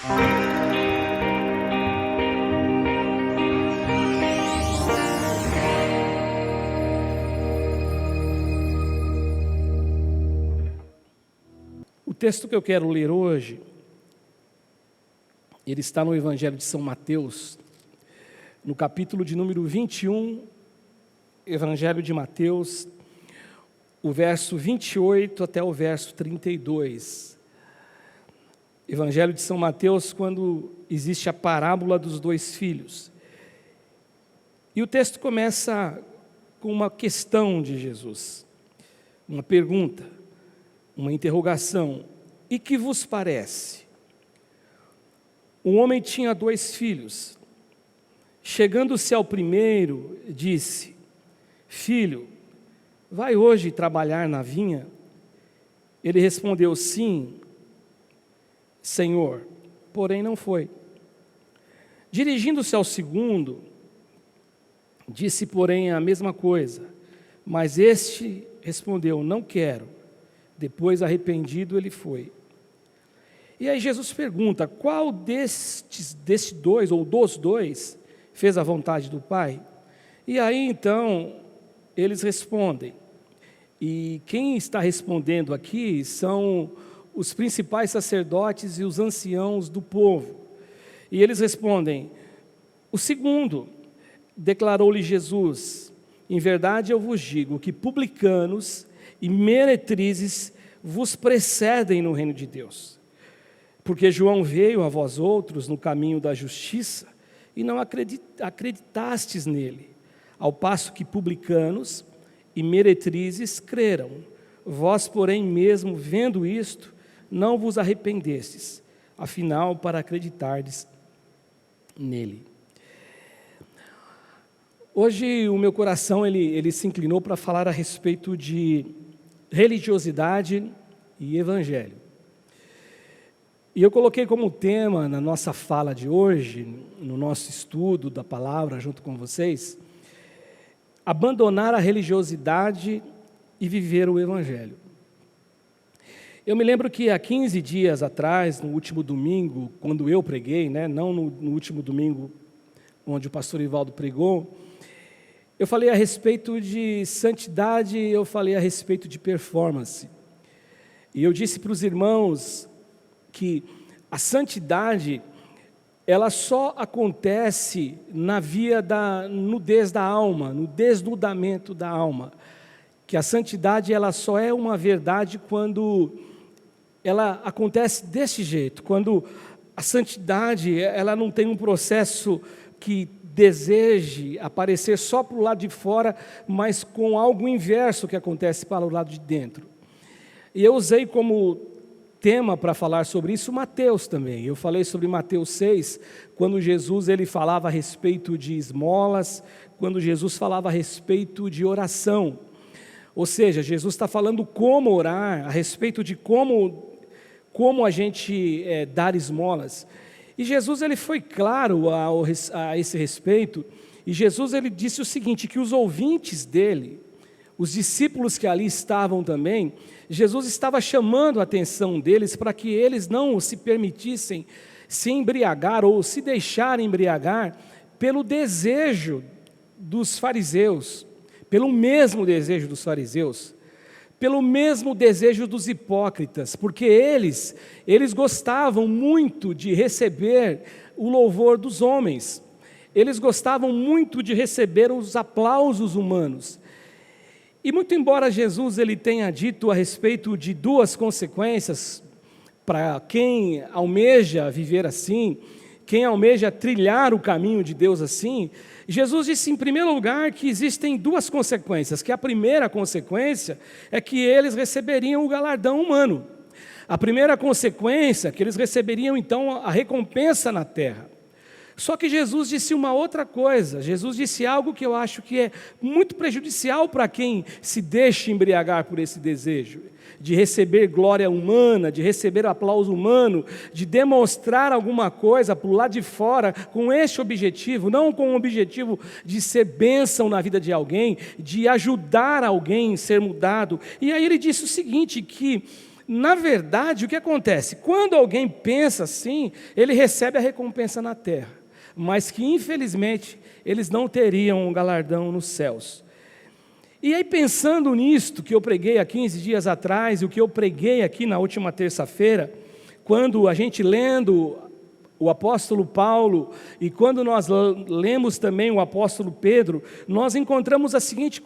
O texto que eu quero ler hoje, ele está no Evangelho de São Mateus, no capítulo de número 21, Evangelho de Mateus, o verso 28 até o verso 32. Evangelho de São Mateus, quando existe a parábola dos dois filhos. E o texto começa com uma questão de Jesus, uma pergunta, uma interrogação. E que vos parece? Um homem tinha 2 filhos. Chegando-se ao primeiro, disse: Filho, vai hoje trabalhar na vinha? Ele respondeu: Sim, Senhor, porém não foi. Dirigindo-se ao segundo, disse, porém, a mesma coisa. Mas este respondeu: Não quero. Depois, arrependido, ele foi. E aí Jesus pergunta: qual destes dois, ou dos dois, fez a vontade do Pai? E aí então eles respondem. E quem está respondendo aqui são os principais sacerdotes e os anciãos do povo. E eles respondem: o segundo. Declarou-lhe Jesus: em verdade eu vos digo que publicanos e meretrizes vos precedem no reino de Deus. Porque João veio a vós outros no caminho da justiça e não acreditastes nele, ao passo que publicanos e meretrizes creram. Vós, porém, mesmo vendo isto, não vos arrependestes, afinal, para acreditardes nele. Hoje o meu coração ele se inclinou para falar a respeito de religiosidade e evangelho. E eu coloquei como tema na nossa fala de hoje, no nosso estudo da palavra junto com vocês, abandonar a religiosidade e viver o evangelho. Eu me lembro que há 15 dias atrás, no último domingo, quando eu preguei, não no último domingo onde o pastor Ivaldo pregou, eu falei a respeito de santidade, eu falei a respeito de performance. E eu disse para os irmãos que a santidade, ela só acontece na via da nudez da alma, no desnudamento da alma. Que a santidade, ela só é uma verdade quando ela acontece desse jeito, quando a santidade, ela não tem um processo que deseje aparecer só para o lado de fora, mas com algo inverso que acontece para o lado de dentro. E eu usei como tema para falar sobre isso Mateus também. Eu falei sobre Mateus 6, quando Jesus ele falava a respeito de esmolas, quando Jesus falava a respeito de oração. Ou seja, Jesus está falando como orar, a respeito de como a gente dar esmolas. E Jesus ele foi claro a esse respeito, e Jesus ele disse o seguinte, que os ouvintes dele, os discípulos que ali estavam também, Jesus estava chamando a atenção deles para que eles não se permitissem se embriagar ou se deixar embriagar pelo desejo dos fariseus, pelo mesmo desejo dos fariseus, pelo mesmo desejo dos hipócritas, porque eles gostavam muito de receber o louvor dos homens, eles gostavam muito de receber os aplausos humanos. E muito embora Jesus ele tenha dito a respeito de 2 consequências para quem almeja viver assim, quem almeja trilhar o caminho de Deus assim, Jesus disse em primeiro lugar que existem 2 consequências, que a primeira consequência é que eles receberiam o galardão humano. A primeira consequência é que eles receberiam então a recompensa na terra. Só que Jesus disse uma outra coisa, Jesus disse algo que eu acho que é muito prejudicial para quem se deixa embriagar por esse desejo, de receber glória humana, de receber aplauso humano, de demonstrar alguma coisa para o lado de fora com este objetivo, não com o objetivo de ser bênção na vida de alguém, de ajudar alguém a ser mudado. E aí ele disse o seguinte, que Na verdade, o que acontece? Quando alguém pensa assim, ele recebe a recompensa na terra, mas que infelizmente eles não teriam um galardão nos céus. E aí, pensando nisto que eu preguei há 15 dias atrás, e o que eu preguei aqui na última terça-feira, quando a gente lendo o apóstolo Paulo, e quando nós lemos também o apóstolo Pedro, nós encontramos a seguinte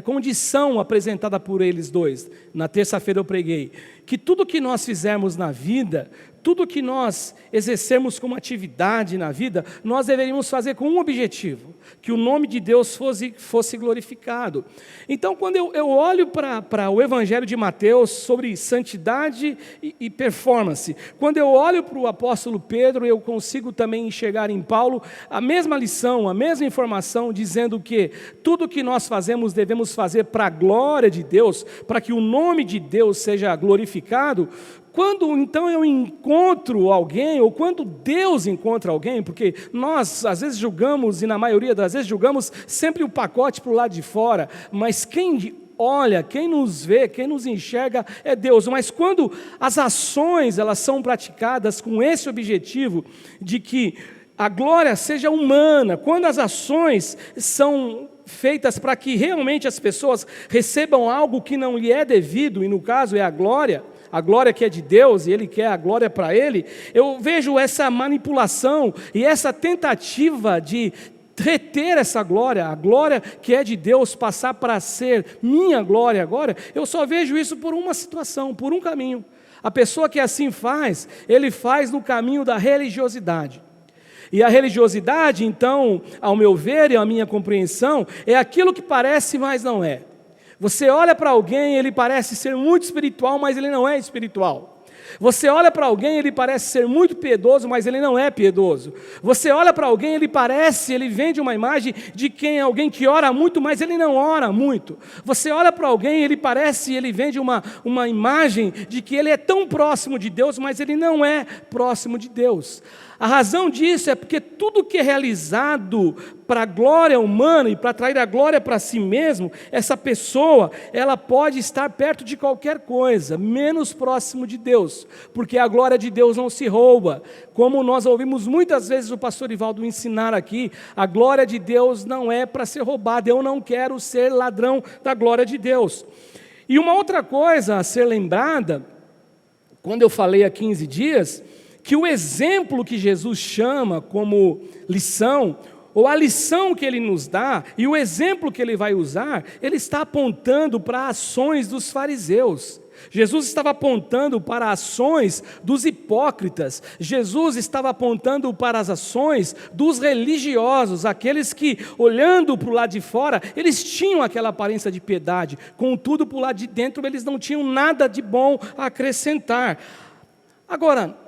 condição apresentada por eles dois. Na terça-feira eu preguei, que tudo que nós fizermos na vida, tudo que nós exercermos como atividade na vida, nós deveríamos fazer com um objetivo, que o nome de Deus fosse glorificado. Então, quando eu olho para o Evangelho de Mateus sobre santidade e performance, quando eu olho para o apóstolo Pedro, eu consigo também enxergar em Paulo a mesma lição, a mesma informação, dizendo que tudo que nós fazemos devemos fazer para a glória de Deus, para que o nome de Deus seja glorificado. Quando então eu encontro alguém, ou quando Deus encontra alguém, porque nós às vezes julgamos, e na maioria das vezes julgamos sempre o pacote para o lado de fora, mas quem olha, quem nos vê, quem nos enxerga é Deus. Mas quando as ações elas são praticadas com esse objetivo de que a glória seja humana, quando as ações são feitas para que realmente as pessoas recebam algo que não lhe é devido, e no caso é a glória que é de Deus, e Ele quer a glória para Ele, eu vejo essa manipulação e essa tentativa de reter essa glória, a glória que é de Deus, passar para ser minha glória agora, eu só vejo isso por uma situação, por um caminho. A pessoa que assim faz, ele faz no caminho da religiosidade. E a religiosidade, então, ao meu ver e à minha compreensão, é aquilo que parece, mas não é. Você olha para alguém, ele parece ser muito espiritual, mas ele não é espiritual. Você olha para alguém, ele parece ser muito piedoso, mas ele não é piedoso. Você olha para alguém, ele vende uma imagem de quem é alguém que ora muito, mas ele não ora muito. Você olha para alguém, ele vende uma imagem de que ele é tão próximo de Deus, mas ele não é próximo de Deus. A razão disso é porque tudo que é realizado para a glória humana e para trair a glória para si mesmo, essa pessoa, ela pode estar perto de qualquer coisa, menos próximo de Deus, porque a glória de Deus não se rouba. Como nós ouvimos muitas vezes o pastor Ivaldo ensinar aqui, a glória de Deus não é para ser roubada, eu não quero ser ladrão da glória de Deus. E uma outra coisa a ser lembrada, quando eu falei há 15 dias, que o exemplo que Jesus chama como lição, ou a lição que Ele nos dá, e o exemplo que Ele vai usar, Ele está apontando para ações dos fariseus. Jesus estava apontando para ações dos hipócritas. Jesus estava apontando para as ações dos religiosos, aqueles que, olhando para o lado de fora, eles tinham aquela aparência de piedade, contudo, para o lado de dentro, eles não tinham nada de bom a acrescentar. Agora,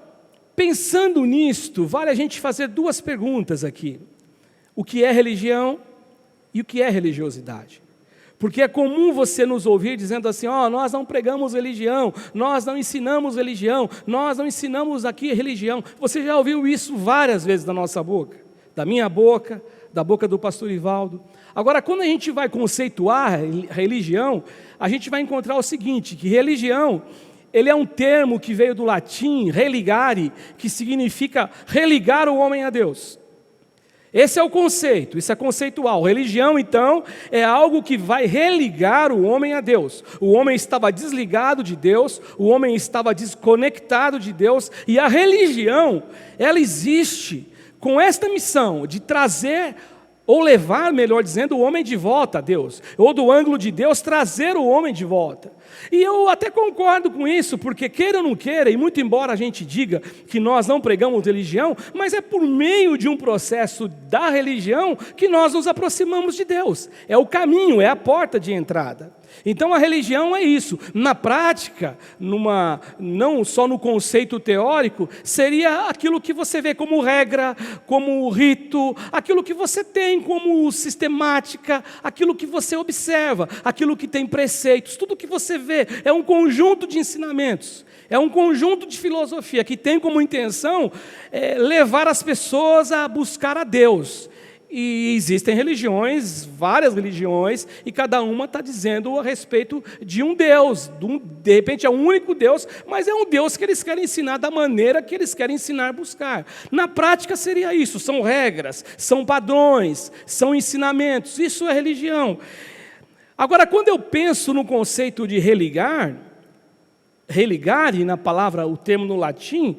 pensando nisto, vale a gente fazer duas perguntas aqui. O que é religião e o que é religiosidade? Porque é comum você nos ouvir dizendo assim, nós não pregamos religião, nós não ensinamos religião, nós não ensinamos aqui religião. Você já ouviu isso várias vezes da nossa boca, da minha boca, da boca do pastor Ivaldo. Agora, quando a gente vai conceituar religião, a gente vai encontrar o seguinte, que religião, ele é um termo que veio do latim, religare, que significa religar o homem a Deus. Esse é o conceito, isso é conceitual. Religião, então, é algo que vai religar o homem a Deus. O homem estava desligado de Deus, o homem estava desconectado de Deus, e a religião, ela existe com esta missão de trazer, ou levar, melhor dizendo, o homem de volta a Deus, ou do ângulo de Deus, trazer o homem de volta. E eu até concordo com isso, porque queira ou não queira, e muito embora a gente diga que nós não pregamos religião, mas é por meio de um processo da religião que nós nos aproximamos de Deus. É o caminho, é a porta de entrada. Então a religião é isso. Na prática, não só no conceito teórico, seria aquilo que você vê como regra, como rito, aquilo que você tem como sistemática, aquilo que você observa, aquilo que tem preceitos, tudo que você vê é um conjunto de ensinamentos, é um conjunto de filosofia que tem como intenção levar as pessoas a buscar a Deus. E existem religiões, várias religiões, e cada uma está dizendo a respeito de um Deus, de repente é um único Deus, mas é um Deus que eles querem ensinar da maneira que eles querem ensinar a buscar. Na prática seria isso, são regras, são padrões, são ensinamentos, isso é religião. Agora, quando eu penso no conceito de religare, na palavra, o termo no latim,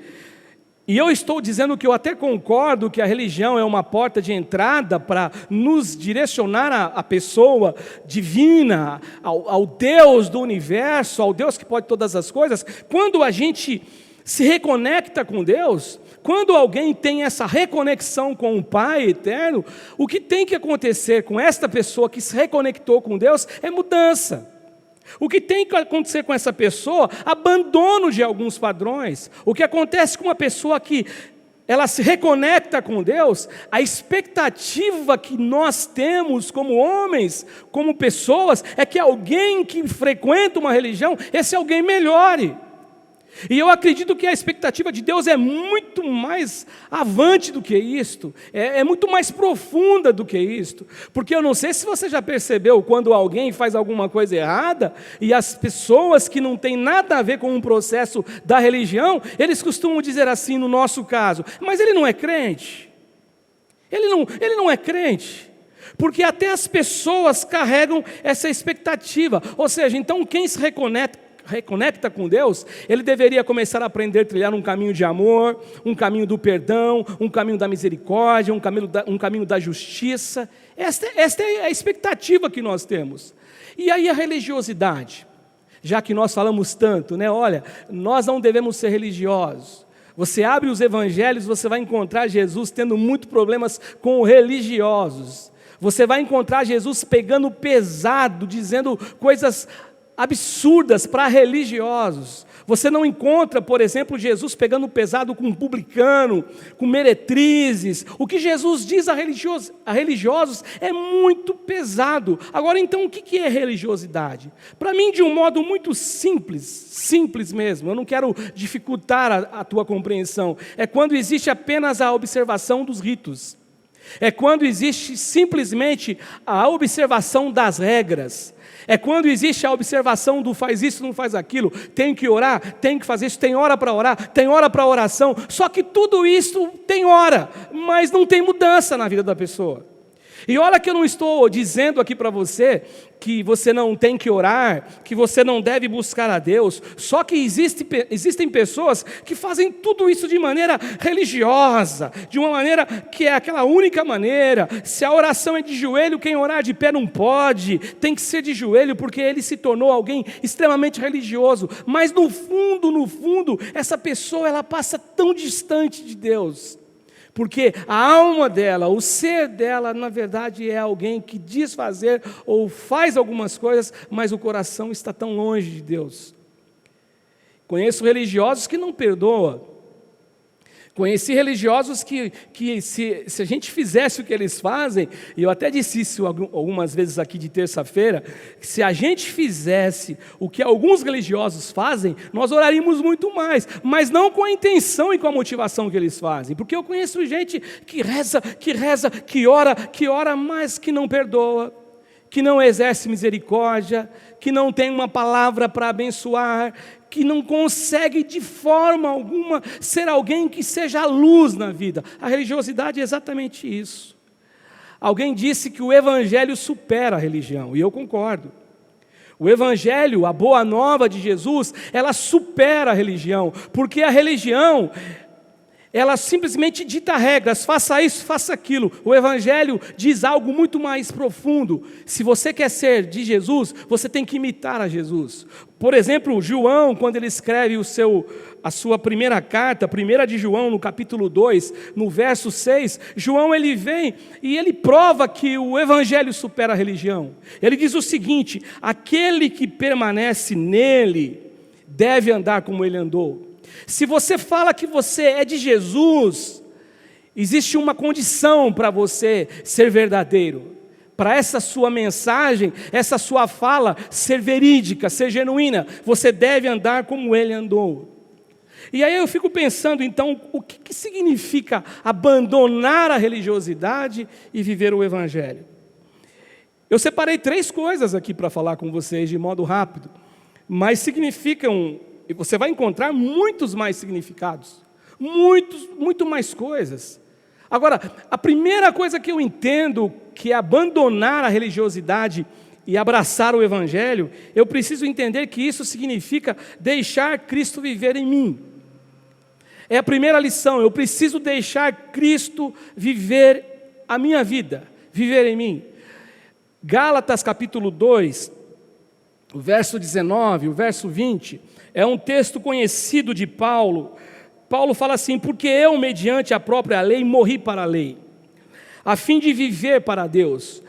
e eu estou dizendo que eu até concordo que a religião é uma porta de entrada para nos direcionar à pessoa divina, ao Deus do universo, ao Deus que pode todas as coisas. Quando a gente se reconecta com Deus, quando alguém tem essa reconexão com o Pai eterno, o que tem que acontecer com esta pessoa que se reconectou com Deus é mudança. O que tem que acontecer com essa pessoa? Abandono de alguns padrões. O que acontece com uma pessoa que ela se reconecta com Deus, a expectativa que nós temos como homens, como pessoas, é que alguém que frequenta uma religião, esse alguém melhore. E eu acredito que a expectativa de Deus é muito mais avante do que isto, é muito mais profunda do que isto, porque eu não sei se você já percebeu, quando alguém faz alguma coisa errada, e as pessoas que não têm nada a ver com um processo da religião, eles costumam dizer assim, no nosso caso, mas ele não é crente, ele não é crente, porque até as pessoas carregam essa expectativa, ou seja, então quem se reconecta com Deus, ele deveria começar a aprender a trilhar um caminho de amor, um caminho do perdão, um caminho da misericórdia, um caminho da justiça. Esta é a expectativa que nós temos. E aí a religiosidade, já que nós falamos tanto, né? Olha, nós não devemos ser religiosos. Você abre os evangelhos, você vai encontrar Jesus tendo muitos problemas com religiosos. Você vai encontrar Jesus pegando pesado, dizendo coisas absurdas para religiosos. Você não encontra, por exemplo, Jesus pegando pesado com um publicano, com meretrizes. O que Jesus diz a religiosos é muito pesado. Agora, então, o que é religiosidade? Para mim, de um modo muito simples mesmo, eu não quero dificultar a tua compreensão, é quando existe apenas a observação dos ritos. É quando existe simplesmente a observação das regras. É quando existe a observação do faz isso, não faz aquilo, tem que orar, tem que fazer isso, tem hora para orar, tem hora para oração, só que tudo isso tem hora, mas não tem mudança na vida da pessoa. E olha que eu não estou dizendo aqui para você que você não tem que orar, que você não deve buscar a Deus, só que existem pessoas que fazem tudo isso de maneira religiosa, de uma maneira que é aquela única maneira. Se a oração é de joelho, quem orar de pé não pode, tem que ser de joelho, porque ele se tornou alguém extremamente religioso, mas no fundo, essa pessoa ela passa tão distante de Deus, porque a alma dela, o ser dela, na verdade é alguém que diz fazer ou faz algumas coisas, mas o coração está tão longe de Deus. Conheço religiosos que não perdoam. Conheci religiosos que se a gente fizesse o que eles fazem, e eu até disse isso algumas vezes aqui de terça-feira, que se a gente fizesse o que alguns religiosos fazem, nós oraríamos muito mais, mas não com a intenção e com a motivação que eles fazem, porque eu conheço gente que reza, que ora, mas que não perdoa, que não exerce misericórdia, que não tem uma palavra para abençoar, que não consegue de forma alguma ser alguém que seja a luz na vida. A religiosidade é exatamente isso. Alguém disse que o evangelho supera a religião, e eu concordo. O evangelho, a boa nova de Jesus, ela supera a religião, porque a religião, ela simplesmente dita regras, faça isso, faça aquilo. O evangelho diz algo muito mais profundo. Se você quer ser de Jesus, você tem que imitar a Jesus. Por exemplo, João, quando ele escreve a sua primeira carta, 1 de João, no capítulo 2, no verso 6, João ele vem e ele prova que o evangelho supera a religião. Ele diz o seguinte: aquele que permanece nele deve andar como ele andou. Se você fala que você é de Jesus, existe uma condição para você ser verdadeiro, para essa sua mensagem, essa sua fala ser verídica, ser genuína, você deve andar como ele andou. E aí eu fico pensando, então, o que significa abandonar a religiosidade e viver o Evangelho? Eu separei 3 coisas aqui para falar com vocês de modo rápido, mas significam, e você vai encontrar muitos mais significados, muito mais coisas. Agora, a primeira coisa que eu entendo que é abandonar a religiosidade e abraçar o Evangelho, eu preciso entender que isso significa deixar Cristo viver em mim. É a primeira lição, eu preciso deixar Cristo viver a minha vida, viver em mim. Gálatas capítulo 2, o verso 19, o verso 20, é um texto conhecido de Paulo. Paulo fala assim: porque eu, mediante a própria lei, morri para a lei, a fim de viver para Deus.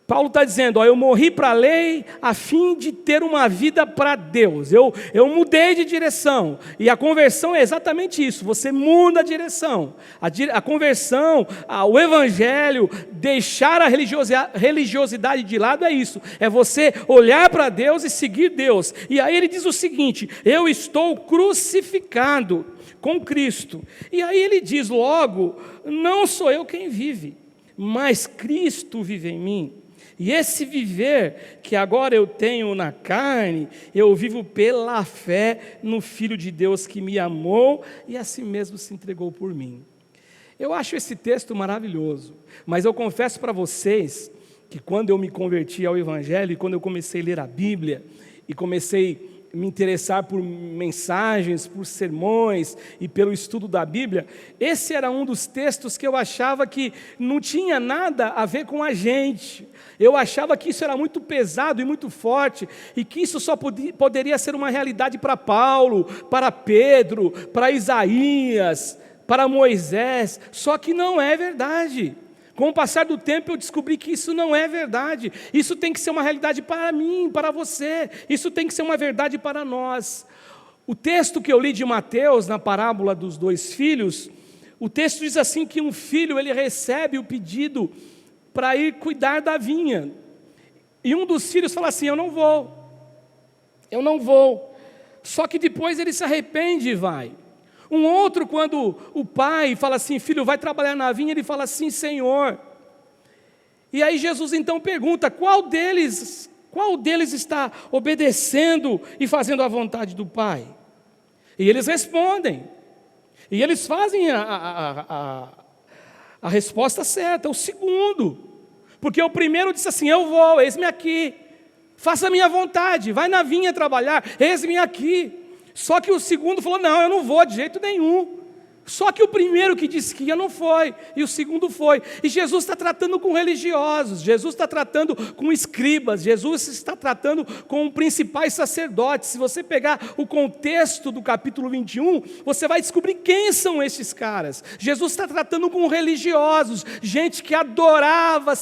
Paulo está dizendo, eu morri para a lei a fim de ter uma vida para Deus. Eu mudei de direção. E a conversão é exatamente isso. Você muda a direção. A conversão, o Evangelho, deixar a religiosidade de lado é isso. É você olhar para Deus e seguir Deus. E aí ele diz o seguinte: eu estou crucificado com Cristo. E aí ele diz logo, não sou eu quem vive, mas Cristo vive em mim. E esse viver que agora eu tenho na carne, eu vivo pela fé no Filho de Deus que me amou e a si mesmo se entregou por mim. Eu acho esse texto maravilhoso, mas eu confesso para vocês que quando eu me converti ao Evangelho, e quando eu comecei a ler a Bíblia, e comecei a me interessar por mensagens, por sermões e pelo estudo da Bíblia, esse era um dos textos que eu achava que não tinha nada a ver com a gente. Eu achava que isso era muito pesado e muito forte, e que isso só poderia ser uma realidade para Paulo, para Pedro, para Isaías, para Moisés, só que não é verdade. Com o passar do tempo eu descobri que isso não é verdade. Isso tem que ser uma realidade para mim, para você. Isso tem que ser uma verdade para nós. O texto que eu li de Mateus, na parábola dos 2 filhos, o texto diz assim que um filho ele recebe o pedido para ir cuidar da vinha. E um dos filhos fala assim, eu não vou. Só que depois ele se arrepende e vai. Um outro, quando o pai fala assim, filho, vai trabalhar na vinha, ele fala assim, Senhor. E aí Jesus então pergunta, qual deles está obedecendo e fazendo a vontade do Pai? E eles respondem. E eles fazem a resposta certa, o segundo. Porque o primeiro disse assim, eu vou, eis-me aqui. Faça a minha vontade, vai na vinha trabalhar, eis-me aqui. Só que o segundo falou, não, eu não vou de jeito nenhum. Só que o primeiro que disse que ia não foi, e o segundo foi. E Jesus está tratando com religiosos, Jesus está tratando com escribas, Jesus está tratando com principais sacerdotes. Se você pegar o contexto do capítulo 21, você vai descobrir quem são esses caras. Jesus está tratando com religiosos, gente que adorava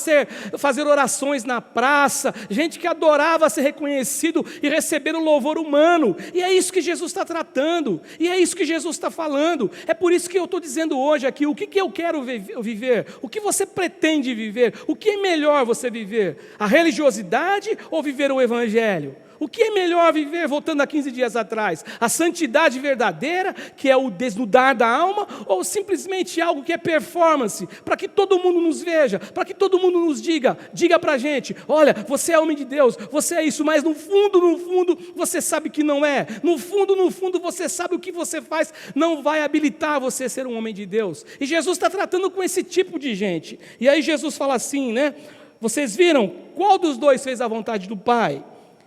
fazer orações na praça, gente que adorava ser reconhecido e receber o louvor humano. E é isso que Jesus está tratando, e é isso que Jesus está falando. É por isso que eu estou dizendo hoje aqui, o que eu quero viver, o que você pretende viver, o que é melhor você viver, a religiosidade ou viver o Evangelho? O que é melhor viver, voltando a 15 dias atrás, a santidade verdadeira, que é o desnudar da alma, ou simplesmente algo que é performance, para que todo mundo nos veja, para que todo mundo nos diga para a gente, olha, você é homem de Deus, você é isso, mas no fundo, você sabe que não é, no fundo, você sabe o que você faz, não vai habilitar você a ser um homem de Deus. E Jesus está tratando com esse tipo de gente, e aí Jesus fala assim, né, vocês viram, qual dos dois fez a vontade do Pai?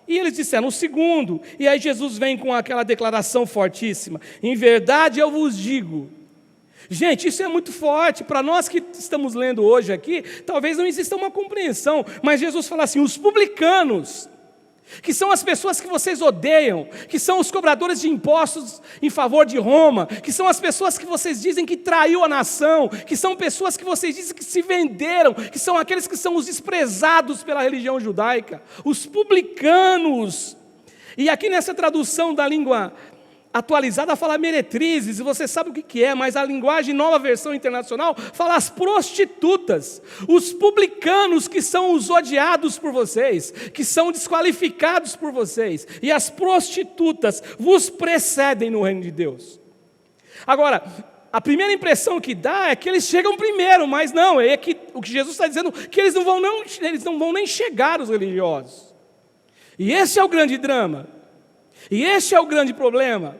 E eles disseram, o segundo. E aí Jesus vem com aquela declaração fortíssima. Em verdade eu vos digo. Gente, isso é muito forte. Para nós que estamos lendo hoje aqui, talvez não exista uma compreensão. Mas Jesus fala assim, os publicanos, que são as pessoas que vocês odeiam, que são os cobradores de impostos em favor de Roma, que são as pessoas que vocês dizem que traiu a nação, que são pessoas que vocês dizem que se venderam, que são aqueles que são os desprezados pela religião judaica, os publicanos. E aqui nessa tradução da língua atualizada fala meretrizes, e você sabe o que é, mas a linguagem Nova Versão Internacional fala as prostitutas, os publicanos que são os odiados por vocês, que são desqualificados por vocês, e as prostitutas vos precedem no reino de Deus. Agora, a primeira impressão que dá é que eles chegam primeiro, mas não, é que o que Jesus está dizendo é que eles não vão nem chegar, os religiosos. E esse é o grande drama, e esse é o grande problema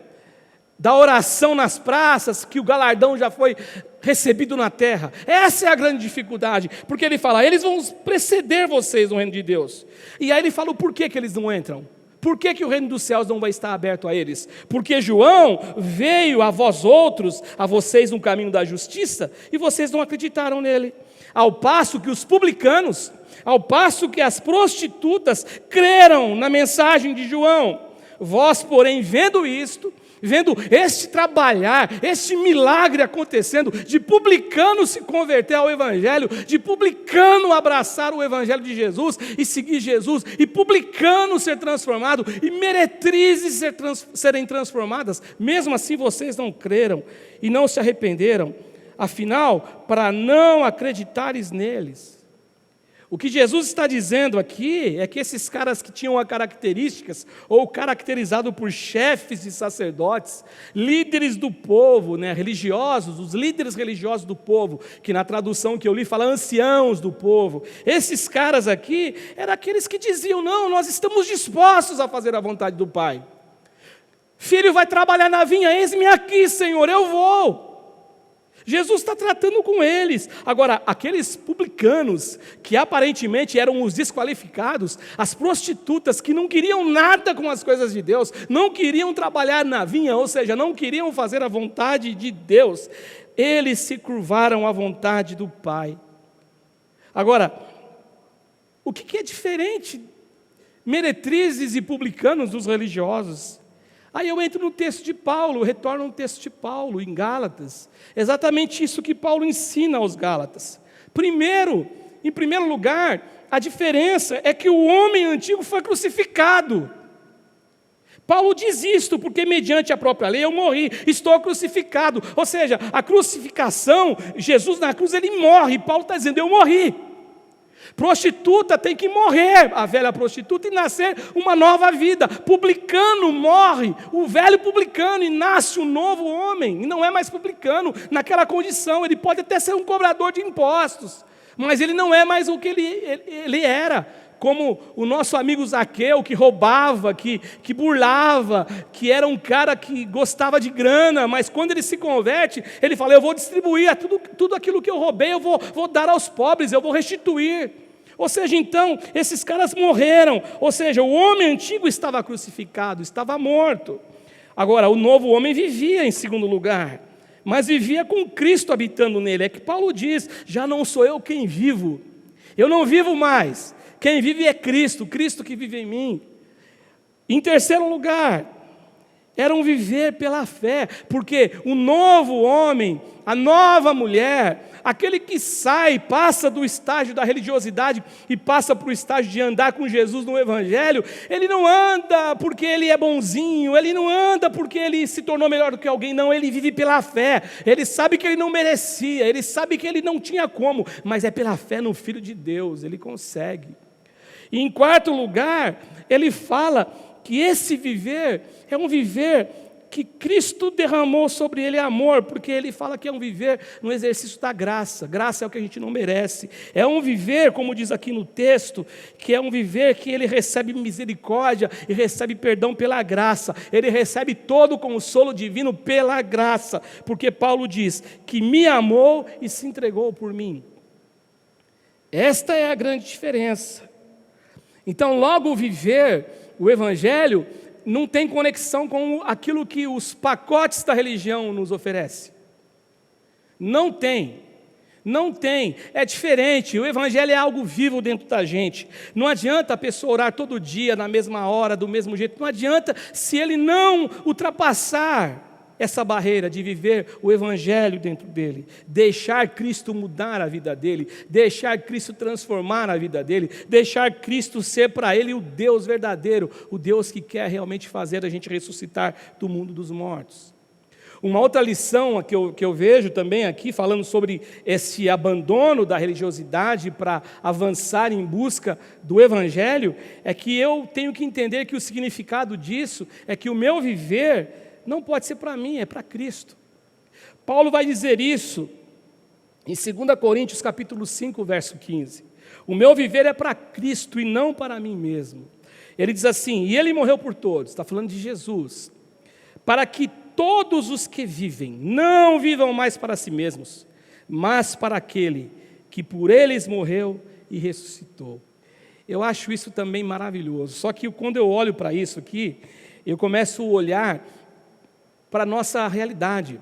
da oração nas praças, que o galardão já foi recebido na terra. Essa é a grande dificuldade, porque ele fala, eles vão preceder vocês no reino de Deus. E aí ele fala o porquê que eles não entram. Por que o reino dos céus não vai estar aberto a eles? Porque João veio a vós outros, a vocês no caminho da justiça, e vocês não acreditaram nele. Ao passo que os publicanos, ao passo que as prostitutas creram na mensagem de João. Vós, porém, vendo isto, vendo este trabalhar, este milagre acontecendo, de publicano se converter ao Evangelho, de publicano abraçar o Evangelho de Jesus e seguir Jesus, e publicano ser transformado, e meretrizes serem transformadas, mesmo assim vocês não creram e não se arrependeram, afinal, para não acreditares neles. O que Jesus está dizendo aqui é que esses caras que tinham características, ou caracterizado por chefes de sacerdotes, líderes do povo, religiosos, os líderes religiosos do povo, que na tradução que eu li fala anciãos do povo, esses caras aqui eram aqueles que diziam, não, nós estamos dispostos a fazer a vontade do Pai. Filho vai trabalhar na vinha, eis-me aqui, Senhor, eu vou. Jesus está tratando com eles. Agora, aqueles publicanos, que aparentemente eram os desqualificados, as prostitutas que não queriam nada com as coisas de Deus, não queriam trabalhar na vinha, ou seja, não queriam fazer a vontade de Deus, eles se curvaram à vontade do Pai. Agora, o que é diferente meretrizes e publicanos dos religiosos? Aí eu entro no texto de Paulo, retorno no texto de Paulo, em Gálatas. Exatamente isso que Paulo ensina aos Gálatas. Em primeiro lugar, a diferença é que o homem antigo foi crucificado. Paulo diz isto, porque mediante a própria lei eu morri, estou crucificado. Ou seja, a crucificação, Jesus na cruz, ele morre. Paulo está dizendo, eu morri. Prostituta tem que morrer, a velha prostituta, e nascer uma nova vida. Publicano morre, o velho publicano, e nasce um novo homem, e não é mais publicano naquela condição. Ele pode até ser um cobrador de impostos, mas ele não é mais o que ele era, como o nosso amigo Zaqueu, que roubava, que burlava, que era um cara que gostava de grana, mas quando ele se converte, ele fala, eu vou distribuir tudo aquilo que eu roubei, eu vou dar aos pobres, eu vou restituir. Ou seja, então, esses caras morreram, ou seja, o homem antigo estava crucificado, estava morto. Agora, o novo homem vivia em segundo lugar, mas vivia com Cristo habitando nele. É que Paulo diz, já não sou eu quem vivo, eu não vivo mais, quem vive é Cristo, Cristo que vive em mim. Em terceiro lugar, era um viver pela fé, porque o novo homem, a nova mulher, aquele que passa do estágio da religiosidade e passa para o estágio de andar com Jesus no Evangelho, ele não anda porque ele é bonzinho, ele não anda porque ele se tornou melhor do que alguém, não, ele vive pela fé, ele sabe que ele não merecia, ele sabe que ele não tinha como, mas é pela fé no Filho de Deus, ele consegue. E em quarto lugar, ele fala que esse viver é um viver que Cristo derramou sobre ele amor, porque ele fala que é um viver no exercício da graça. Graça é o que a gente não merece. É um viver, como diz aqui no texto, que é um viver que ele recebe misericórdia e recebe perdão pela graça. Ele recebe todo o consolo divino pela graça, porque Paulo diz que me amou e se entregou por mim. Esta é a grande diferença. Então, logo viver o Evangelho não tem conexão com aquilo que os pacotes da religião nos oferecem. Não tem. É diferente. O Evangelho é algo vivo dentro da gente. Não adianta a pessoa orar todo dia, na mesma hora, do mesmo jeito. Não adianta se ele não ultrapassar essa barreira de viver o Evangelho dentro dele, deixar Cristo mudar a vida dele, deixar Cristo transformar a vida dele, deixar Cristo ser para ele o Deus verdadeiro, o Deus que quer realmente fazer a gente ressuscitar do mundo dos mortos. Uma outra lição que eu vejo também aqui, falando sobre esse abandono da religiosidade para avançar em busca do Evangelho, é que eu tenho que entender que o significado disso é que o meu viver não pode ser para mim, é para Cristo. Paulo vai dizer isso em 2 Coríntios capítulo 5, verso 15. O meu viver é para Cristo e não para mim mesmo. Ele diz assim, e ele morreu por todos, está falando de Jesus, para que todos os que vivem não vivam mais para si mesmos, mas para aquele que por eles morreu e ressuscitou. Eu acho isso também maravilhoso, só que quando eu olho para isso aqui, eu começo a olhar para a nossa realidade,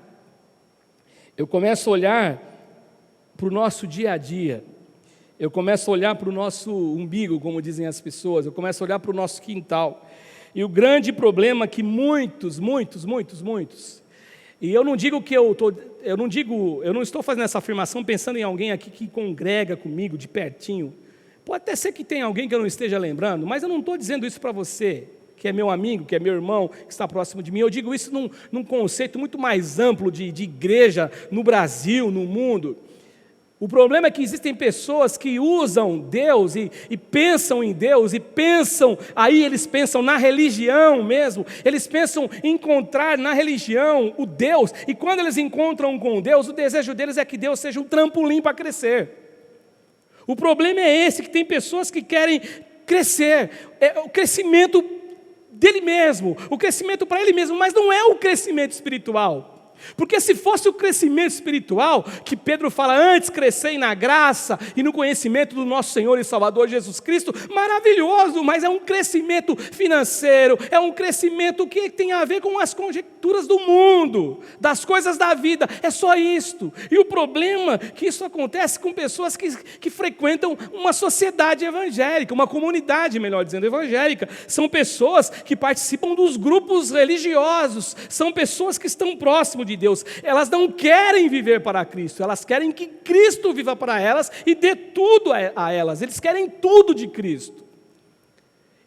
eu começo a olhar para o nosso dia a dia, eu começo a olhar para o nosso umbigo, como dizem as pessoas, eu começo a olhar para o nosso quintal, e o grande problema é que muitos, e eu não digo que eu não estou fazendo essa afirmação pensando em alguém aqui que congrega comigo de pertinho, pode até ser que tenha alguém que eu não esteja lembrando, mas eu não estou dizendo isso para você, que é meu amigo, que é meu irmão, que está próximo de mim, eu digo isso num conceito muito mais amplo de igreja no Brasil, no mundo. O problema é que existem pessoas que usam Deus e pensam em Deus, aí eles pensam na religião mesmo, eles pensam em encontrar na religião o Deus, e quando eles encontram com Deus, o desejo deles é que Deus seja um trampolim para crescer. O problema é esse, que tem pessoas que querem crescer, o crescimento dele mesmo, o crescimento para ele mesmo, mas não é o crescimento espiritual. Porque se fosse o crescimento espiritual, que Pedro fala, antes crescei na graça e no conhecimento do nosso Senhor e Salvador Jesus Cristo, maravilhoso, mas é um crescimento financeiro, é um crescimento que tem a ver com as conjecturas do mundo, das coisas da vida, é só isto. E o problema é que isso acontece com pessoas que frequentam uma sociedade evangélica, uma comunidade, melhor dizendo, evangélica. São pessoas que participam dos grupos religiosos, são pessoas que estão próximos de Deus, elas não querem viver para Cristo, elas querem que Cristo viva para elas e dê tudo a elas, eles querem tudo de Cristo.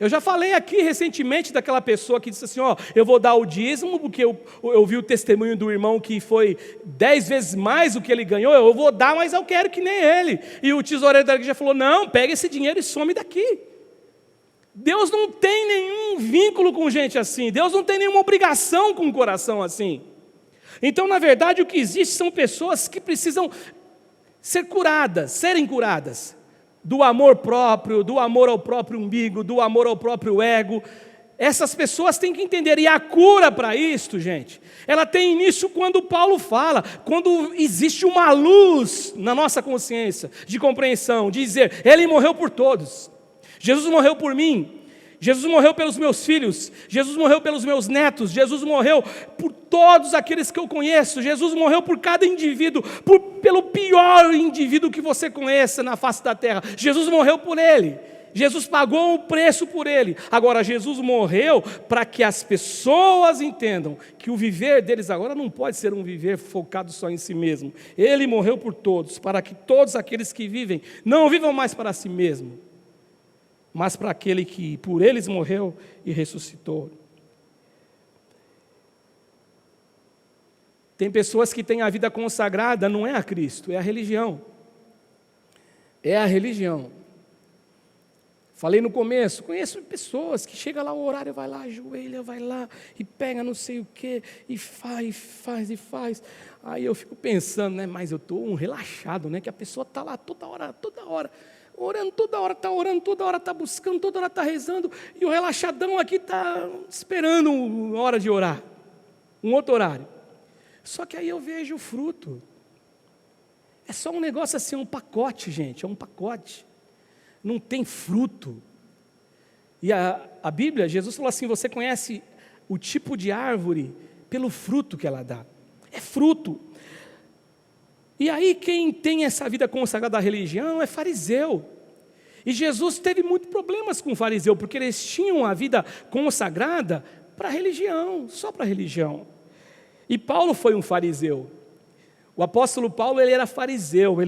Eu já falei aqui recentemente daquela pessoa que disse assim, eu vou dar o dízimo, porque eu vi o testemunho do irmão que foi 10 vezes mais o que ele ganhou, eu vou dar, mas eu quero que nem ele. E o tesoureiro da igreja falou, não, pega esse dinheiro e some daqui. Deus não tem nenhum vínculo com gente assim, Deus não tem nenhuma obrigação com um coração assim. Então, na verdade, o que existe são pessoas que precisam serem curadas do amor próprio, do amor ao próprio umbigo, do amor ao próprio ego. Essas pessoas têm que entender, e a cura para isto, gente, ela tem início quando Paulo fala, quando existe uma luz na nossa consciência, de compreensão, de dizer, ele morreu por todos, Jesus morreu por mim, Jesus morreu pelos meus filhos, Jesus morreu pelos meus netos, Jesus morreu por todos aqueles que eu conheço, Jesus morreu por cada indivíduo, pelo pior indivíduo que você conheça na face da terra, Jesus morreu por ele, Jesus pagou o preço por ele. Agora, Jesus morreu para que as pessoas entendam que o viver deles agora não pode ser um viver focado só em si mesmo, ele morreu por todos, para que todos aqueles que vivem, não vivam mais para si mesmo, mas para aquele que por eles morreu e ressuscitou. Tem pessoas que têm a vida consagrada, não é a Cristo, é a religião. É a religião. Falei no começo, conheço pessoas que chegam lá, o horário, vai lá, ajoelha, vai lá, e pega não sei o quê, e faz. Aí eu fico pensando, né, mas eu estou relaxado, né, que a pessoa está lá toda hora, orando toda hora, está buscando, toda hora está rezando, e o relaxadão aqui está esperando uma hora de orar, um outro horário. Só que aí eu vejo o fruto. É só um negócio assim, um pacote, gente, é um pacote. Não tem fruto. E a Bíblia, Jesus falou assim, você conhece o tipo de árvore pelo fruto que ela dá. É fruto. E aí quem tem essa vida consagrada à religião é fariseu. E Jesus teve muitos problemas com o fariseu, porque eles tinham a vida consagrada para a religião, só para a religião. E Paulo foi um fariseu. O apóstolo Paulo, ele era fariseu,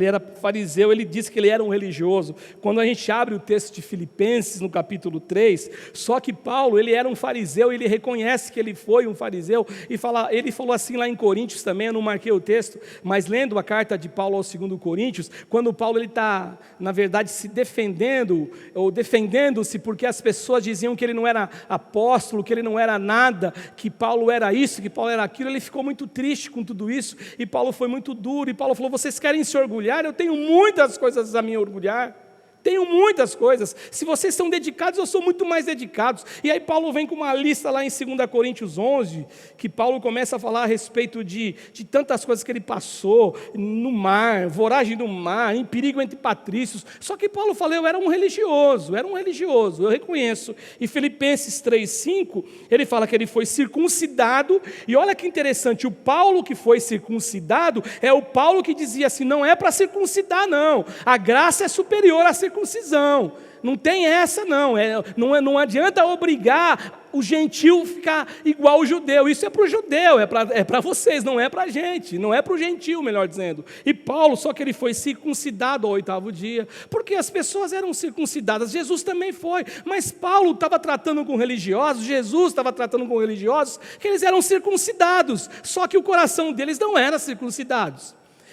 ele disse que ele era um religioso. Quando a gente abre o texto de Filipenses, no capítulo 3, só que Paulo, ele era um fariseu, ele reconhece que ele foi um fariseu, e ele falou assim lá em Coríntios também, eu não marquei o texto, mas lendo a carta de Paulo aos 2 Coríntios, quando Paulo está, na verdade, se defendendo, ou defendendo-se, porque as pessoas diziam que ele não era apóstolo, que ele não era nada, que Paulo era isso, que Paulo era aquilo, ele ficou muito triste com tudo isso, e Paulo foi muito duro, e Paulo falou, vocês querem se orgulhar? Eu tenho muitas coisas a me orgulhar, tenho muitas coisas, se vocês são dedicados, eu sou muito mais dedicado. E aí Paulo vem com uma lista lá em 2 Coríntios 11, que Paulo começa a falar a respeito de tantas coisas que ele passou, no mar, voragem do mar, em perigo entre patrícios, só que Paulo falou, eu era um religioso, eu reconheço. E Filipenses 3,5, ele fala que ele foi circuncidado, e olha que interessante, o Paulo que foi circuncidado, é o Paulo que dizia assim, não é para circuncidar não, a graça é superior à circuncisão, não tem essa não adianta obrigar o gentil a ficar igual o judeu, isso é para o judeu, é para vocês, não é para a gente, não é para o gentil, melhor dizendo. E Paulo, só que ele foi circuncidado ao 8º dia, porque as pessoas eram circuncidadas, Jesus também foi, mas Paulo estava tratando com religiosos, Jesus estava tratando com religiosos, que eles eram circuncidados, só que o coração deles não era circuncidado.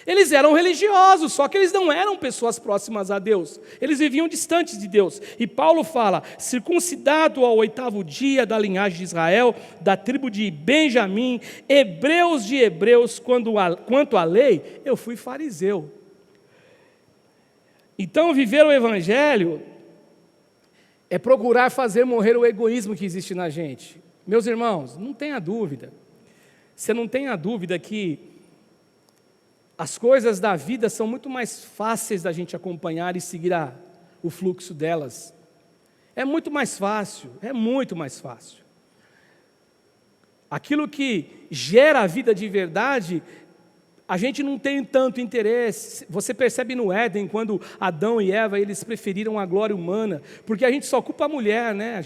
Eles eram religiosos, só que eles não eram pessoas próximas a Deus. Eles viviam distantes de Deus. E Paulo fala, circuncidado ao 8º dia da linhagem de Israel, da tribo de Benjamim, hebreus de hebreus, quanto à lei, eu fui fariseu. Então, viver o Evangelho é procurar fazer morrer o egoísmo que existe na gente. Meus irmãos, não tenha dúvida. Você não tenha dúvida que as coisas da vida são muito mais fáceis da gente acompanhar e seguir o fluxo delas. É muito mais fácil, Aquilo que gera a vida de verdade, a gente não tem tanto interesse. Você percebe no Éden, quando Adão e Eva, eles preferiram a glória humana, porque a gente só culpa a mulher, né?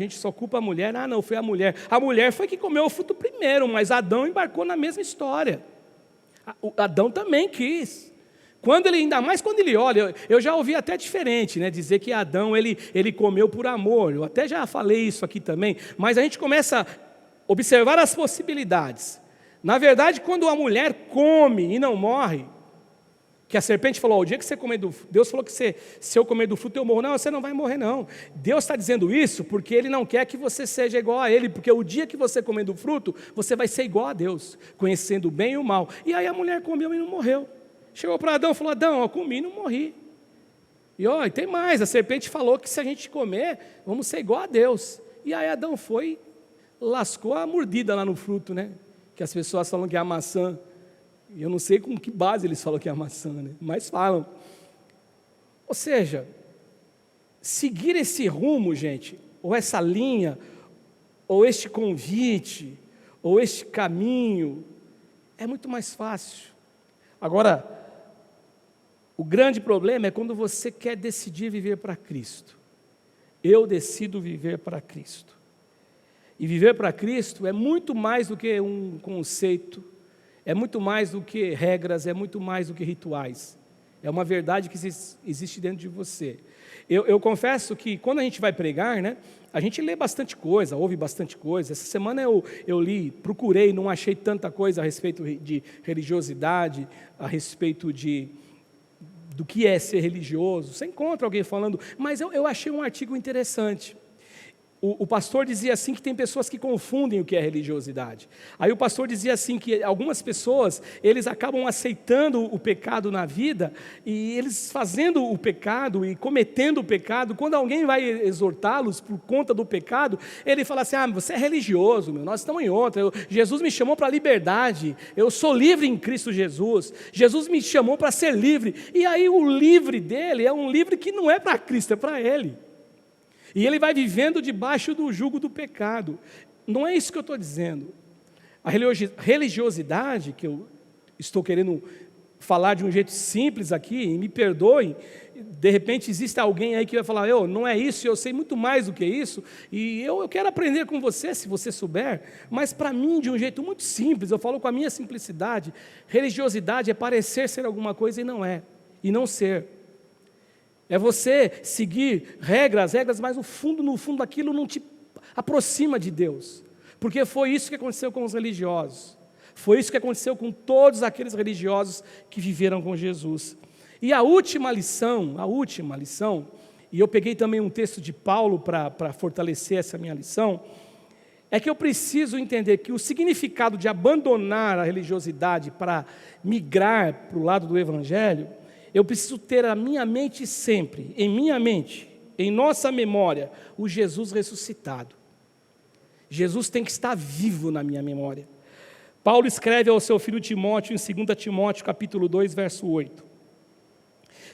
Não, foi a mulher. A mulher foi que comeu o fruto primeiro, mas Adão embarcou na mesma história. Adão também quis. Ainda mais quando ele olha, eu já ouvi até diferente, né, dizer que Adão ele comeu por amor. Eu até já falei isso aqui também, mas a gente começa a observar as possibilidades. Na verdade, quando a mulher come e não morre, que a serpente falou, o dia que você comer Deus falou que se eu comer do fruto eu morro. Não, você não vai morrer não. Deus está dizendo isso porque Ele não quer que você seja igual a Ele, porque o dia que você comer do fruto, você vai ser igual a Deus, conhecendo o bem e o mal. E aí a mulher comeu e não morreu. Chegou para Adão e falou, Adão, eu comi e não morri. E tem mais, a serpente falou que se a gente comer, vamos ser igual a Deus. E aí Adão foi, lascou a mordida lá no fruto, né? Que as pessoas falam que é a maçã. Eu não sei com que base eles falam que é a maçã, né? Mas falam. Ou seja, seguir esse rumo, gente, ou essa linha, ou este convite, ou este caminho, é muito mais fácil. Agora, o grande problema é quando você quer decidir viver para Cristo. Eu decido viver para Cristo. E viver para Cristo é muito mais do que um conceito, é muito mais do que regras, é muito mais do que rituais. É uma verdade que existe dentro de você. Eu confesso que quando a gente vai pregar, né, a gente lê bastante coisa, ouve bastante coisa. Essa semana eu li, procurei, não achei tanta coisa a respeito de religiosidade, a respeito do que é ser religioso. Você encontra alguém falando, mas eu achei um artigo interessante. O pastor dizia assim que tem pessoas que confundem o que é religiosidade. Aí o pastor dizia assim que algumas pessoas, eles acabam aceitando o pecado na vida, e eles fazendo o pecado e cometendo o pecado, quando alguém vai exortá-los por conta do pecado, ele fala assim, você é religioso, nós estamos em outra, Jesus me chamou para a liberdade, eu sou livre em Cristo Jesus, Jesus me chamou para ser livre, e aí o livre dele é um livre que não é para Cristo, é para ele. E ele vai vivendo debaixo do jugo do pecado. Não é isso que eu estou dizendo. A religiosidade que eu estou querendo falar de um jeito simples aqui, e me perdoem, de repente existe alguém aí que vai falar, não é isso, eu sei muito mais do que isso, e eu quero aprender com você, se você souber, mas para mim, de um jeito muito simples, eu falo com a minha simplicidade, religiosidade é parecer ser alguma coisa e não é, e não ser. É você seguir regras, mas no fundo aquilo não te aproxima de Deus, porque foi isso que aconteceu com os religiosos. Foi isso que aconteceu com todos aqueles religiosos que viveram com Jesus. E a última lição, e eu peguei também um texto de Paulo para fortalecer essa minha lição, é que eu preciso entender que o significado de abandonar a religiosidade para migrar para o lado do Evangelho, eu preciso ter a minha mente sempre, em nossa memória, o Jesus ressuscitado. Jesus tem que estar vivo na minha memória. Paulo escreve ao seu filho Timóteo, em 2 Timóteo, capítulo 2, verso 8.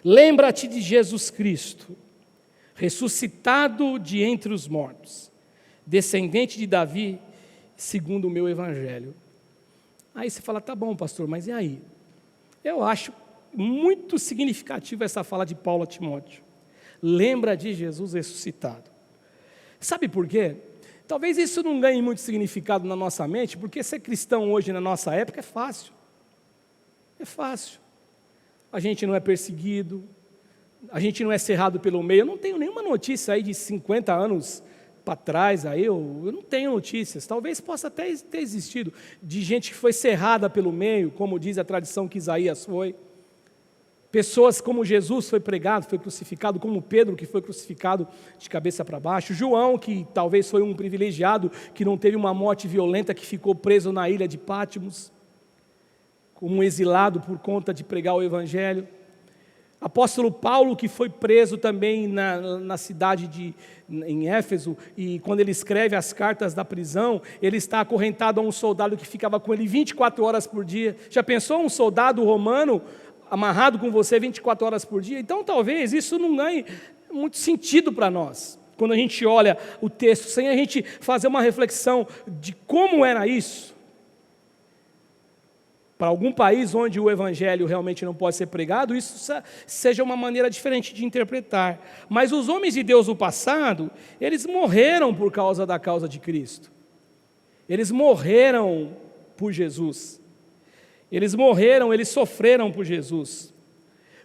Lembra-te de Jesus Cristo, ressuscitado de entre os mortos, descendente de Davi, segundo o meu evangelho. Aí você fala, tá bom, pastor, mas e aí? Eu acho muito significativa essa fala de Paulo a Timóteo. Lembra de Jesus ressuscitado. Sabe por quê? Talvez isso não ganhe muito significado na nossa mente, porque ser cristão hoje na nossa época é fácil. É fácil. A gente não é perseguido, a gente não é cerrado pelo meio. Eu não tenho nenhuma notícia aí de 50 anos para trás, aí eu não tenho notícias. Talvez possa até ter existido, de gente que foi cerrada pelo meio, como diz a tradição que Isaías foi. Pessoas como Jesus foi pregado, foi crucificado, como Pedro que foi crucificado de cabeça para baixo, João que talvez foi um privilegiado, que não teve uma morte violenta, que ficou preso na ilha de Pátimos, como um exilado por conta de pregar o Evangelho. Apóstolo Paulo, que foi preso também na cidade em Éfeso, e quando ele escreve as cartas da prisão, ele está acorrentado a um soldado que ficava com ele 24 horas por dia. Já pensou um soldado romano amarrado com você 24 horas por dia? Então talvez isso não ganhe muito sentido para nós, quando a gente olha o texto, sem a gente fazer uma reflexão de como era isso. Para algum país onde o Evangelho realmente não pode ser pregado, isso seja uma maneira diferente de interpretar. Mas os homens de Deus do passado, eles morreram por causa da causa de Cristo. Eles morreram por Jesus. Eles morreram, eles sofreram por Jesus.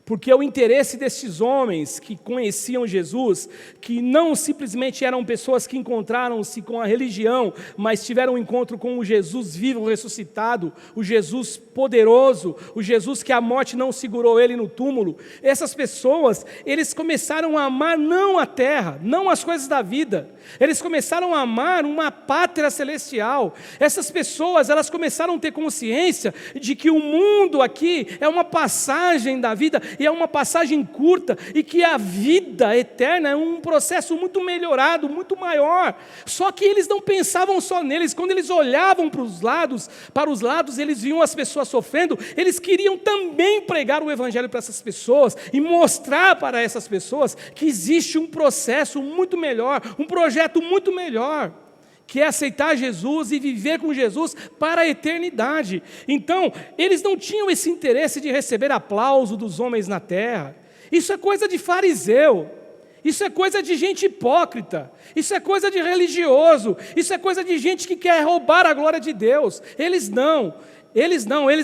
Porque o interesse desses homens que conheciam Jesus, que não simplesmente eram pessoas que encontraram-se com a religião, mas tiveram um encontro com o Jesus vivo, ressuscitado, o Jesus poderoso, o Jesus que a morte não segurou ele no túmulo. Essas pessoas, eles começaram a amar não a terra, não as coisas da vida. Eles começaram a amar uma pátria celestial. Essas pessoas, elas começaram a ter consciência de que o mundo aqui é uma passagem da vida, e é uma passagem curta, e que a vida eterna é um processo muito melhorado, muito maior. Só que eles não pensavam só neles. Quando eles olhavam para os lados, eles viam as pessoas sofrendo, eles queriam também pregar o Evangelho para essas pessoas, e mostrar para essas pessoas que existe um processo muito melhor, um projeto muito melhor, que é aceitar Jesus e viver com Jesus para a eternidade. Então, eles não tinham esse interesse de receber aplauso dos homens na terra. Isso é coisa de fariseu, isso é coisa de gente hipócrita, isso é coisa de religioso, isso é coisa de gente que quer roubar a glória de Deus. Eles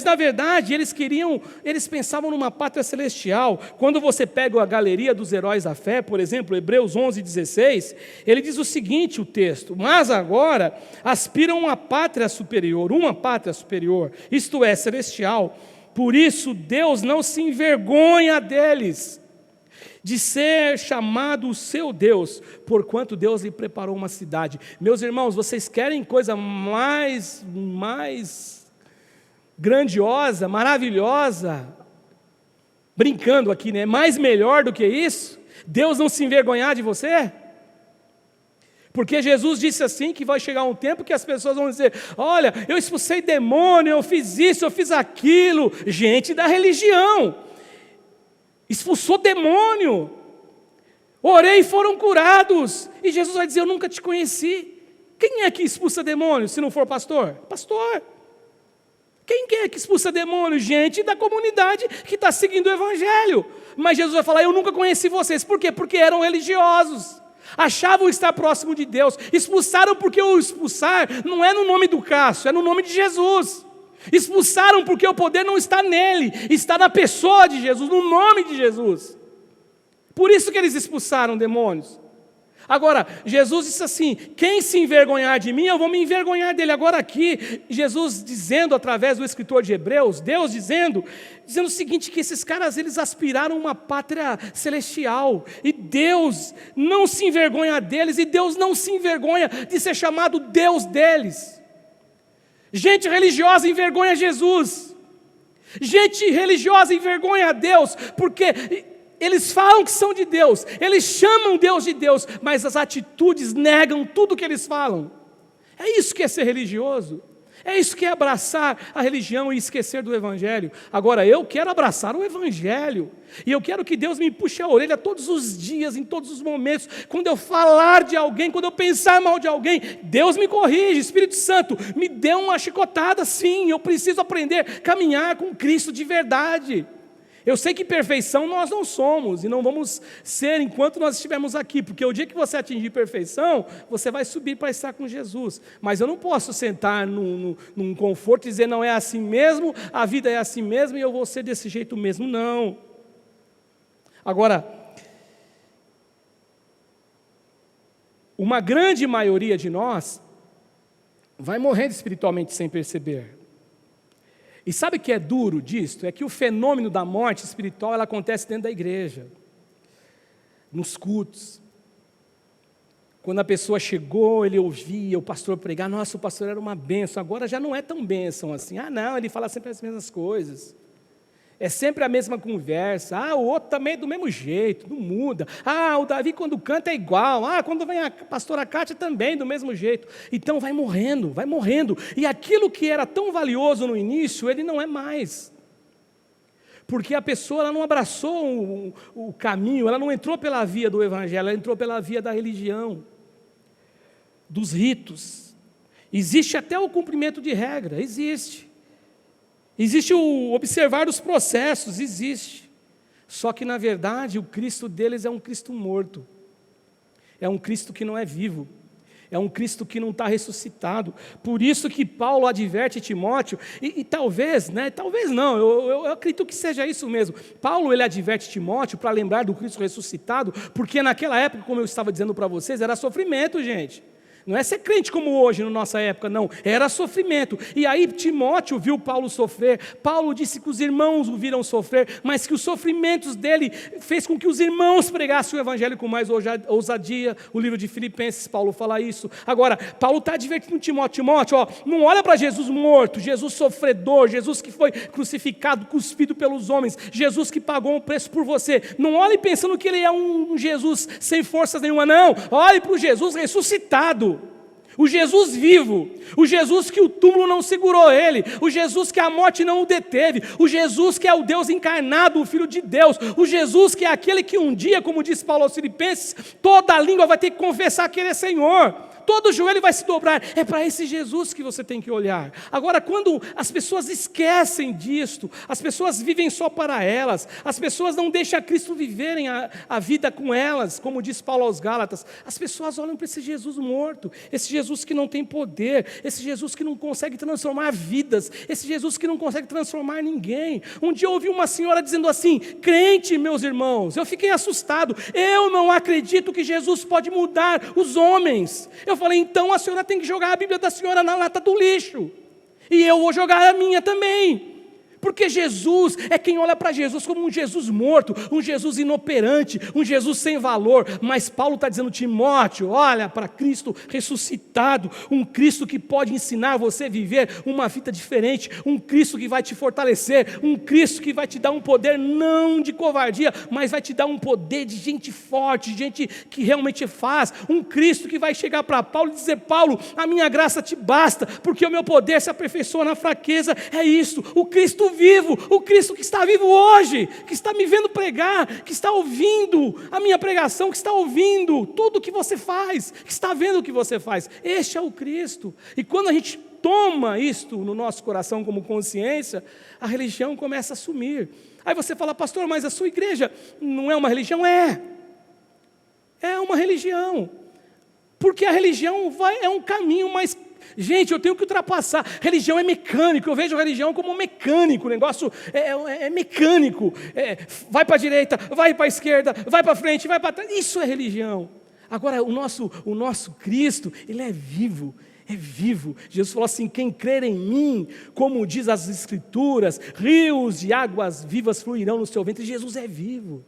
na verdade, eles pensavam numa pátria celestial. Quando você pega a galeria dos heróis da fé, por exemplo, Hebreus 11:16, ele diz o seguinte, o texto: mas agora aspiram uma pátria superior, isto é, celestial. Por isso Deus não se envergonha deles, de ser chamado o seu Deus, porquanto Deus lhe preparou uma cidade. Meus irmãos, vocês querem coisa mais grandiosa, maravilhosa, brincando aqui, né? Mais melhor do que isso? Deus não se envergonhar de você? Porque Jesus disse assim, que vai chegar um tempo que as pessoas vão dizer: olha, eu expulsei demônio, eu fiz isso, eu fiz aquilo. Gente da religião expulsou demônio, orei e foram curados, e Jesus vai dizer: eu nunca te conheci. Quem é que expulsa demônio se não for pastor? Pastor. Quem é que expulsa demônio? Gente da comunidade que está seguindo o Evangelho. Mas Jesus vai falar, eu nunca conheci vocês. Por quê? Porque eram religiosos. Achavam estar próximo de Deus. Expulsaram porque o expulsar não é no nome do Cássio, é no nome de Jesus. Expulsaram porque o poder não está nele, está na pessoa de Jesus, no nome de Jesus. Por isso que eles expulsaram demônios. Agora, Jesus disse assim, quem se envergonhar de mim, eu vou me envergonhar dele. Agora aqui, Jesus dizendo através do escritor de Hebreus, Deus dizendo o seguinte, que esses caras, eles aspiraram uma pátria celestial, e Deus não se envergonha deles, e Deus não se envergonha de ser chamado Deus deles. Gente religiosa envergonha Jesus, gente religiosa envergonha a Deus, porque eles falam que são de Deus, eles chamam Deus de Deus, mas as atitudes negam tudo que eles falam. É isso que é ser religioso, é isso que é abraçar a religião e esquecer do Evangelho. Agora, eu quero abraçar o Evangelho, e eu quero que Deus me puxe a orelha todos os dias, em todos os momentos, quando eu falar de alguém, quando eu pensar mal de alguém, Deus me corrige, Espírito Santo, me dê uma chicotada, sim, eu preciso aprender a caminhar com Cristo de verdade. Eu sei que perfeição nós não somos, e não vamos ser enquanto nós estivermos aqui, porque o dia que você atingir perfeição, você vai subir para estar com Jesus. Mas eu não posso sentar num conforto e dizer, não é assim mesmo, a vida é assim mesmo, e eu vou ser desse jeito mesmo, não. Agora, uma grande maioria de nós vai morrendo espiritualmente sem perceber. E sabe o que é duro disto? É que o fenômeno da morte espiritual, ela acontece dentro da igreja, nos cultos. Quando a pessoa chegou, ele ouvia o pastor pregar, nossa, o pastor era uma bênção, agora já não é tão bênção assim. Ah, não, ele fala sempre as mesmas coisas. É sempre a mesma conversa. Ah, o outro também é do mesmo jeito, não muda. Ah, o Davi quando canta é igual. Ah, quando vem a pastora Kátia também do mesmo jeito. Então vai morrendo, vai morrendo. E aquilo que era tão valioso no início, ele não é mais. Porque a pessoa ela não abraçou o caminho, ela não entrou pela via do Evangelho, ela entrou pela via da religião, dos ritos. Existe até o cumprimento de regra, existe. Existe o observar os processos, existe. Só que, na verdade, o Cristo deles é um Cristo morto. É um Cristo que não é vivo. É um Cristo que não está ressuscitado. Por isso que Paulo adverte Timóteo, e talvez, talvez não, eu acredito que seja isso mesmo. Paulo, ele adverte Timóteo para lembrar do Cristo ressuscitado, porque naquela época, como eu estava dizendo para vocês, era sofrimento, gente. Não é ser crente como hoje, na nossa época, não. Era sofrimento. E aí Timóteo viu Paulo sofrer. Paulo disse que os irmãos o viram sofrer, mas que os sofrimentos dele fez com que os irmãos pregassem o Evangelho com mais ousadia. O livro de Filipenses, Paulo fala isso. Agora, Paulo está advertindo Timóteo, não olha para Jesus morto, Jesus sofredor, Jesus que foi crucificado, cuspido pelos homens, Jesus que pagou um preço por você. Não olhe pensando que ele é um Jesus sem forças nenhuma, não. Olhe para o Jesus ressuscitado. O Jesus vivo, o Jesus que o túmulo não segurou ele, o Jesus que a morte não o deteve, o Jesus que é o Deus encarnado, o Filho de Deus, o Jesus que é aquele que um dia, como diz Paulo aos Filipenses, toda língua vai ter que confessar que ele é Senhor, todo joelho vai se dobrar. É para esse Jesus que você tem que olhar. Agora, quando as pessoas esquecem disto, as pessoas vivem só para elas, as pessoas não deixam a Cristo viverem a vida com elas, como diz Paulo aos Gálatas, as pessoas olham para esse Jesus morto, esse Jesus que não tem poder, esse Jesus que não consegue transformar vidas, esse Jesus que não consegue transformar ninguém. Um dia eu ouvi uma senhora dizendo assim, crente, meus irmãos, eu fiquei assustado, eu não acredito que Jesus pode mudar os homens. Eu falei, então a senhora tem que jogar a Bíblia da senhora na lata do lixo, e eu vou jogar a minha também. Porque Jesus é quem olha para Jesus como um Jesus morto, um Jesus inoperante, um Jesus sem valor. Mas Paulo está dizendo, Timóteo, olha para Cristo ressuscitado, um Cristo que pode ensinar você a viver uma vida diferente, um Cristo que vai te fortalecer, um Cristo que vai te dar um poder não de covardia, mas vai te dar um poder de gente forte, gente que realmente faz, um Cristo que vai chegar para Paulo e dizer, Paulo, a minha graça te basta, porque o meu poder se aperfeiçoa na fraqueza. É isso, o Cristo vivo, o Cristo que está vivo hoje, que está me vendo pregar, que está ouvindo a minha pregação, que está ouvindo tudo o que você faz, que está vendo o que você faz. Este é o Cristo. E quando a gente toma isto no nosso coração como consciência, a religião começa a sumir. Aí você fala, pastor, mas a sua igreja não é uma religião? É uma religião, porque a religião é um caminho mais... Gente, eu tenho que ultrapassar. Religião é mecânico, eu vejo a religião como mecânico, o negócio é mecânico. Vai para a direita, vai para a esquerda, vai para frente, vai para trás. Isso é religião. Agora, o nosso Cristo, Ele é vivo. É vivo. Jesus falou assim, quem crer em mim, como diz as Escrituras, rios de águas vivas fluirão no seu ventre. Jesus é vivo.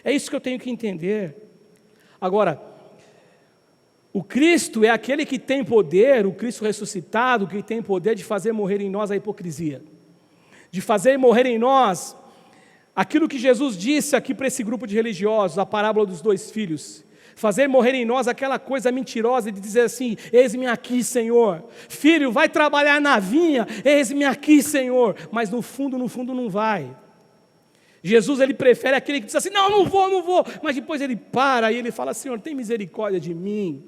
É isso que eu tenho que entender. Agora, o Cristo é aquele que tem poder, o Cristo ressuscitado, que tem poder de fazer morrer em nós a hipocrisia, de fazer morrer em nós aquilo que Jesus disse aqui para esse grupo de religiosos, a parábola dos 2 filhos, fazer morrer em nós aquela coisa mentirosa de dizer assim, eis-me aqui, Senhor, filho, vai trabalhar na vinha, eis-me aqui, Senhor, mas no fundo não vai. Jesus, Ele prefere aquele que diz assim, não vou, mas depois Ele para e Ele fala, Senhor, tem misericórdia de mim,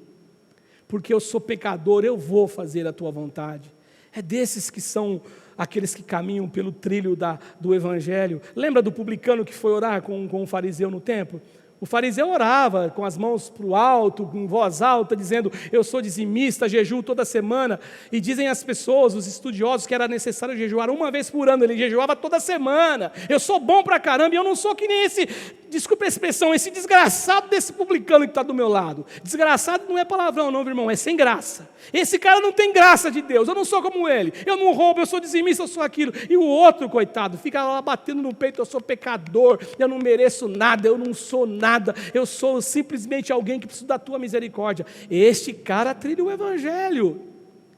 porque eu sou pecador, eu vou fazer a Tua vontade. É desses que são aqueles que caminham pelo trilho do Evangelho. Lembra do publicano que foi orar com o fariseu no templo? O fariseu orava com as mãos para o alto, em voz alta, dizendo, eu sou dizimista, jejuo toda semana, e dizem as pessoas, os estudiosos, que era necessário jejuar uma vez por ano, ele jejuava toda semana, eu sou bom pra caramba, e eu não sou que nem esse, desculpa a expressão, esse desgraçado desse publicano que está do meu lado. Desgraçado não é palavrão não, meu irmão, é sem graça. Esse cara não tem graça de Deus, eu não sou como ele, eu não roubo, eu sou dizimista, eu sou aquilo. E o outro, coitado, fica lá batendo no peito, eu sou pecador, eu não mereço nada, eu não sou nada, eu sou simplesmente alguém que precisa da tua misericórdia. Este cara trilha o Evangelho,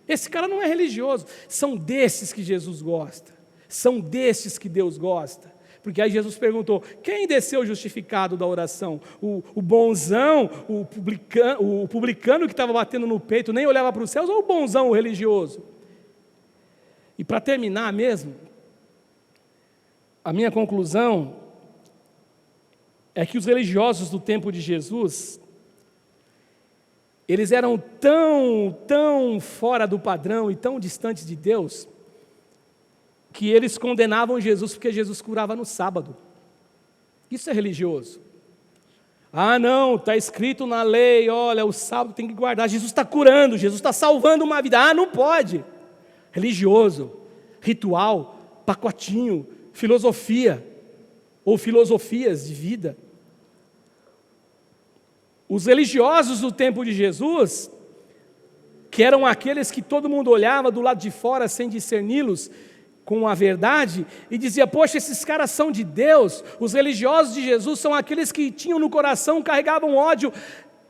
esse cara não é religioso. São desses que Jesus gosta, são desses que Deus gosta. Porque aí Jesus perguntou, quem desceu justificado da oração? O bonzão, o publicano que estava batendo no peito, nem olhava para os céus, ou o bonzão, o religioso? E para terminar mesmo, a minha conclusão é que os religiosos do tempo de Jesus, eles eram tão fora do padrão e tão distantes de Deus, que eles condenavam Jesus porque Jesus curava no sábado. Isso é religioso. Ah não, está escrito na lei, olha, o sábado tem que guardar, Jesus está curando, Jesus está salvando uma vida, ah não pode. Religioso, ritual, pacotinho, filosofia, ou filosofias de vida. Os religiosos do tempo de Jesus, que eram aqueles que todo mundo olhava do lado de fora sem discerni-los com a verdade, e dizia, poxa, esses caras são de Deus. Os religiosos de Jesus são aqueles que tinham no coração, carregavam ódio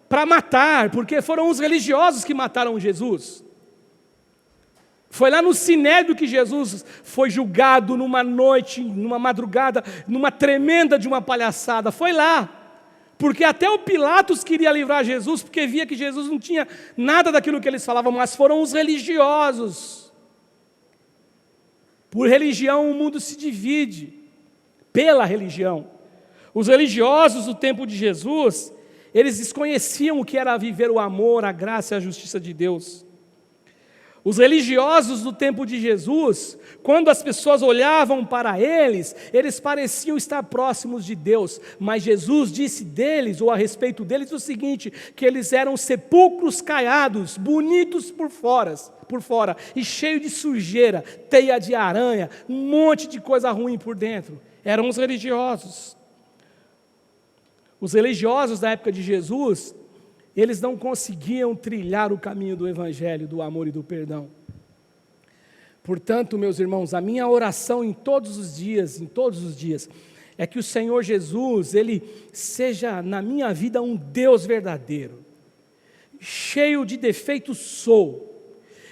para matar, porque foram os religiosos que mataram Jesus. Foi lá no Sinédrio que Jesus foi julgado numa noite, numa madrugada, numa tremenda de uma palhaçada, foi lá. Porque até o Pilatos queria livrar Jesus, porque via que Jesus não tinha nada daquilo que eles falavam, mas foram os religiosos. Por religião o mundo se divide, pela religião. Os religiosos do tempo de Jesus, eles desconheciam o que era viver o amor, a graça e a justiça de Deus. Os religiosos do tempo de Jesus, quando as pessoas olhavam para eles, eles pareciam estar próximos de Deus, mas Jesus disse deles, ou a respeito deles, o seguinte, que eles eram sepulcros caiados, bonitos por fora, e cheios de sujeira, teia de aranha, um monte de coisa ruim por dentro. Eram os religiosos. Os religiosos da época de Jesus, eles não conseguiam trilhar o caminho do Evangelho, do amor e do perdão. Portanto, meus irmãos, a minha oração em todos os dias, é que o Senhor Jesus, Ele seja na minha vida um Deus verdadeiro. Cheio de defeitos sou,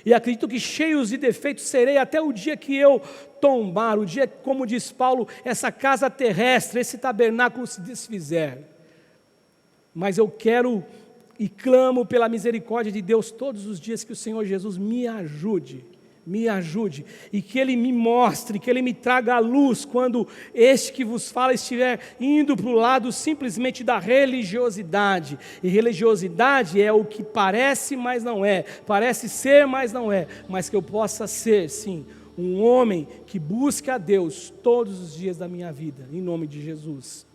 e acredito que cheios de defeitos serei até o dia que eu tombar, o dia, como diz Paulo, essa casa terrestre, esse tabernáculo se desfizer. Mas eu quero e clamo pela misericórdia de Deus todos os dias que o Senhor Jesus me ajude me ajude, e que Ele me mostre, que Ele me traga à luz, quando este que vos fala estiver indo para o lado simplesmente da religiosidade, e religiosidade é o que parece, mas não é, parece ser, mas não é, mas que eu possa ser, sim, um homem que busca a Deus todos os dias da minha vida, em nome de Jesus.